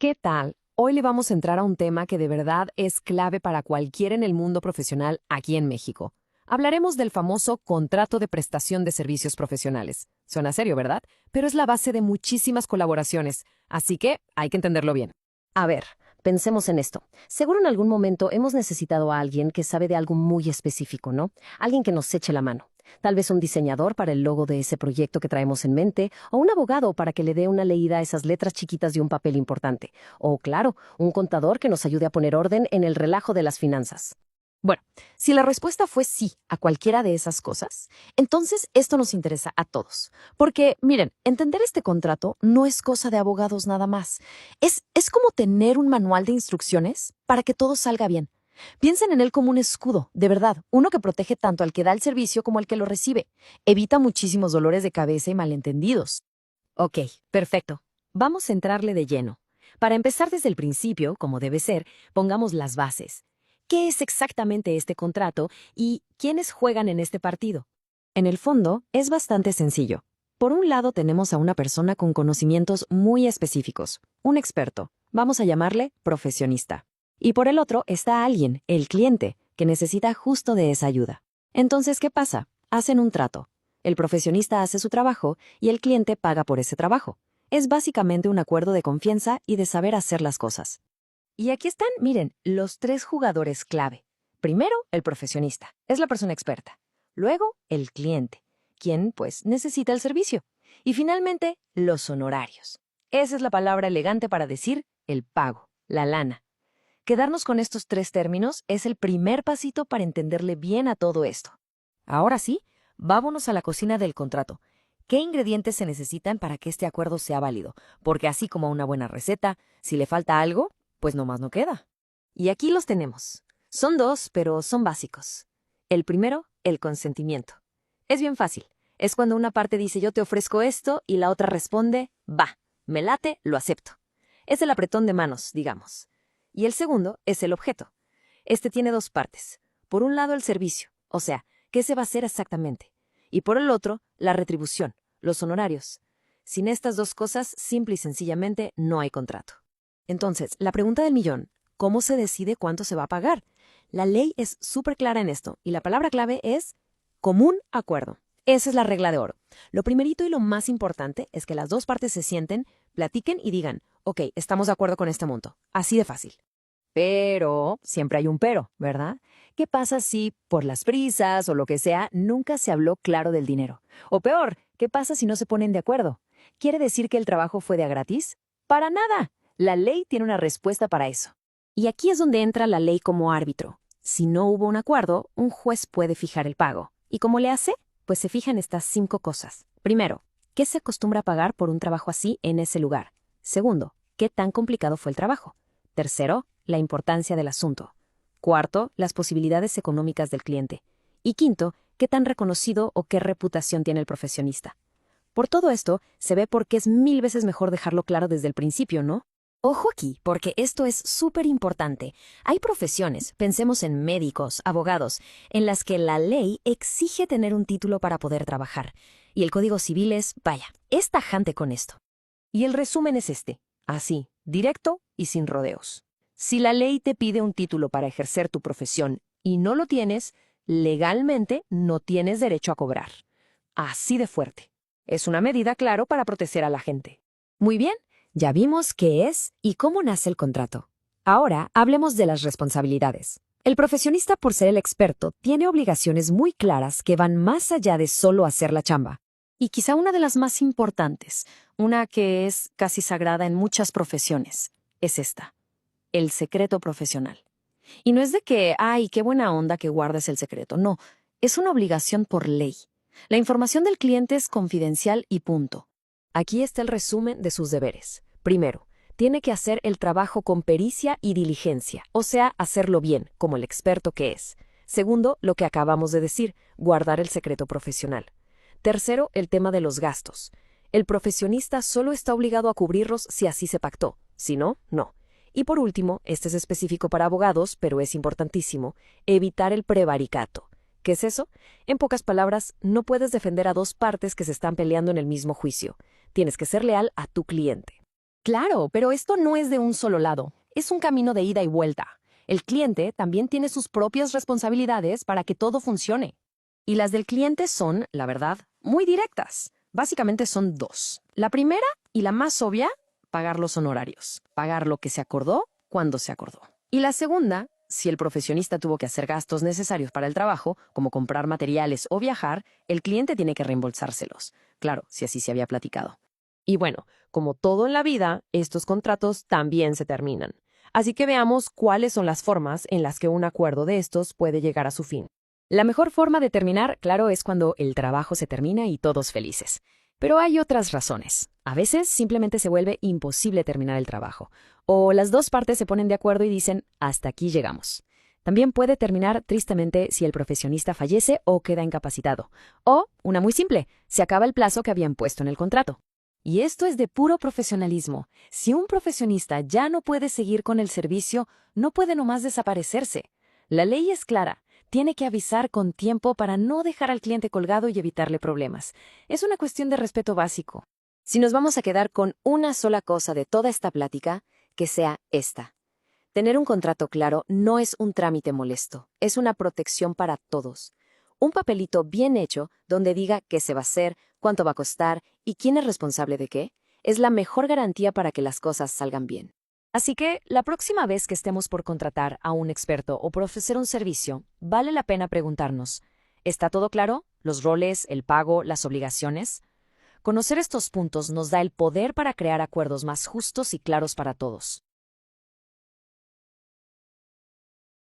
¿Qué tal? Hoy le vamos a entrar a un tema que de verdad es clave para cualquiera en el mundo profesional aquí en México. Hablaremos del famoso contrato de prestación de servicios profesionales. Suena serio, ¿verdad? Pero es la base de muchísimas colaboraciones, así que hay que entenderlo bien. A ver, pensemos en esto. Seguro en algún momento hemos necesitado a alguien que sabe de algo muy específico, ¿no? Alguien que nos eche la mano. Tal vez un diseñador para el logo de ese proyecto que traemos en mente, o un abogado para que le dé una leída a esas letras chiquitas de un papel importante. O, claro, un contador que nos ayude a poner orden en el relajo de las finanzas. Bueno, si la respuesta fue sí a cualquiera de esas cosas, entonces esto nos interesa a todos. Porque, miren, entender este contrato no es cosa de abogados nada más. Es como tener un manual de instrucciones para que todo salga bien. Piensen en él como un escudo, de verdad, uno que protege tanto al que da el servicio como al que lo recibe. Evita muchísimos dolores de cabeza y malentendidos. Ok, perfecto. Vamos a entrarle de lleno. Para empezar desde el principio, como debe ser, pongamos las bases. ¿Qué es exactamente este contrato y quiénes juegan en este partido? En el fondo, es bastante sencillo. Por un lado tenemos a una persona con conocimientos muy específicos, un experto, vamos a llamarle profesionista. Y por el otro está alguien, el cliente, que necesita justo de esa ayuda. Entonces, ¿qué pasa? Hacen un trato. El profesionista hace su trabajo y el cliente paga por ese trabajo. Es básicamente un acuerdo de confianza y de saber hacer las cosas. Y aquí están, miren, los tres jugadores clave. Primero, el profesionista, es la persona experta. Luego, el cliente, quien, pues, necesita el servicio. Y finalmente, los honorarios. Esa es la palabra elegante para decir el pago, la lana. Quedarnos con estos tres términos es el primer pasito para entenderle bien a todo esto. Ahora sí, vámonos a la cocina del contrato. ¿Qué ingredientes se necesitan para que este acuerdo sea válido? Porque así como una buena receta, si le falta algo, pues nomás no queda. Y aquí los tenemos. Son dos, pero son básicos. El primero, el consentimiento. Es bien fácil. Es cuando una parte dice yo te ofrezco esto y la otra responde, va, me late, lo acepto. Es el apretón de manos, digamos. Y el segundo es el objeto. Este tiene dos partes. Por un lado el servicio, o sea, ¿qué se va a hacer exactamente? Y por el otro, la retribución, los honorarios. Sin estas dos cosas, simple y sencillamente, no hay contrato. Entonces, la pregunta del millón, ¿cómo se decide cuánto se va a pagar? La ley es súper clara en esto, y la palabra clave es común acuerdo. Esa es la regla de oro. Lo primerito y lo más importante es que las dos partes se sienten, platiquen y digan, ok, estamos de acuerdo con este monto. Así de fácil. Pero, siempre hay un pero, ¿verdad? ¿Qué pasa si, por las prisas o lo que sea, nunca se habló claro del dinero? O peor, ¿qué pasa si no se ponen de acuerdo? ¿Quiere decir que el trabajo fue de a gratis? ¡Para nada! La ley tiene una respuesta para eso. Y aquí es donde entra la ley como árbitro. Si no hubo un acuerdo, un juez puede fijar el pago. ¿Y cómo le hace? Pues se fijan estas 5 cosas. Primero, ¿qué se acostumbra a pagar por un trabajo así en ese lugar? Segundo, ¿qué tan complicado fue el trabajo? Tercero, la importancia del asunto. Cuarto, las posibilidades económicas del cliente. Y quinto, qué tan reconocido o qué reputación tiene el profesionista. Por todo esto, se ve por qué es 1000 veces mejor dejarlo claro desde el principio, ¿no? Ojo aquí, porque esto es súper importante. Hay profesiones, pensemos en médicos, abogados, en las que la ley exige tener un título para poder trabajar. Y el Código Civil es tajante con esto. Y el resumen es este, así, directo y sin rodeos. Si la ley te pide un título para ejercer tu profesión y no lo tienes, legalmente no tienes derecho a cobrar. Así de fuerte. Es una medida, claro, para proteger a la gente. Muy bien, ya vimos qué es y cómo nace el contrato. Ahora hablemos de las responsabilidades. El profesionista, por ser el experto, tiene obligaciones muy claras que van más allá de solo hacer la chamba. Y quizá una de las más importantes, una que es casi sagrada en muchas profesiones, es esta: el secreto profesional. Y no es de que, ay, qué buena onda que guardes el secreto, no, es una obligación por ley. La información del cliente es confidencial y punto. Aquí está el resumen de sus deberes. Primero, tiene que hacer el trabajo con pericia y diligencia, o sea, hacerlo bien, como el experto que es. Segundo, lo que acabamos de decir, guardar el secreto profesional. Tercero, el tema de los gastos. El profesionista solo está obligado a cubrirlos si así se pactó, si no, no. Y por último, este es específico para abogados, pero es importantísimo, evitar el prevaricato. ¿Qué es eso? En pocas palabras, no puedes defender a dos partes que se están peleando en el mismo juicio. Tienes que ser leal a tu cliente. Claro, pero esto no es de un solo lado, es un camino de ida y vuelta. El cliente también tiene sus propias responsabilidades para que todo funcione. Y las del cliente son, la verdad, muy directas. Básicamente son dos. La primera, y la más obvia, pagar los honorarios. Pagar lo que se acordó cuando se acordó. Y la segunda, si el profesionista tuvo que hacer gastos necesarios para el trabajo, como comprar materiales o viajar, el cliente tiene que reembolsárselos. Claro, si así se había platicado. Y bueno, como todo en la vida, estos contratos también se terminan. Así que veamos cuáles son las formas en las que un acuerdo de estos puede llegar a su fin. La mejor forma de terminar, claro, es cuando el trabajo se termina y todos felices. Pero hay otras razones. A veces simplemente se vuelve imposible terminar el trabajo. O las dos partes se ponen de acuerdo y dicen, hasta aquí llegamos. También puede terminar tristemente si el profesionista fallece o queda incapacitado. O, una muy simple, se acaba el plazo que habían puesto en el contrato. Y esto es de puro profesionalismo. Si un profesionista ya no puede seguir con el servicio, no puede nomás desaparecerse. La ley es clara. Tiene que avisar con tiempo para no dejar al cliente colgado y evitarle problemas. Es una cuestión de respeto básico. Si nos vamos a quedar con una sola cosa de toda esta plática, que sea esta. Tener un contrato claro no es un trámite molesto, es una protección para todos. Un papelito bien hecho donde diga qué se va a hacer, cuánto va a costar y quién es responsable de qué, es la mejor garantía para que las cosas salgan bien. Así que, la próxima vez que estemos por contratar a un experto o por ofrecer un servicio, vale la pena preguntarnos, ¿está todo claro? ¿Los roles, el pago, las obligaciones? Conocer estos puntos nos da el poder para crear acuerdos más justos y claros para todos.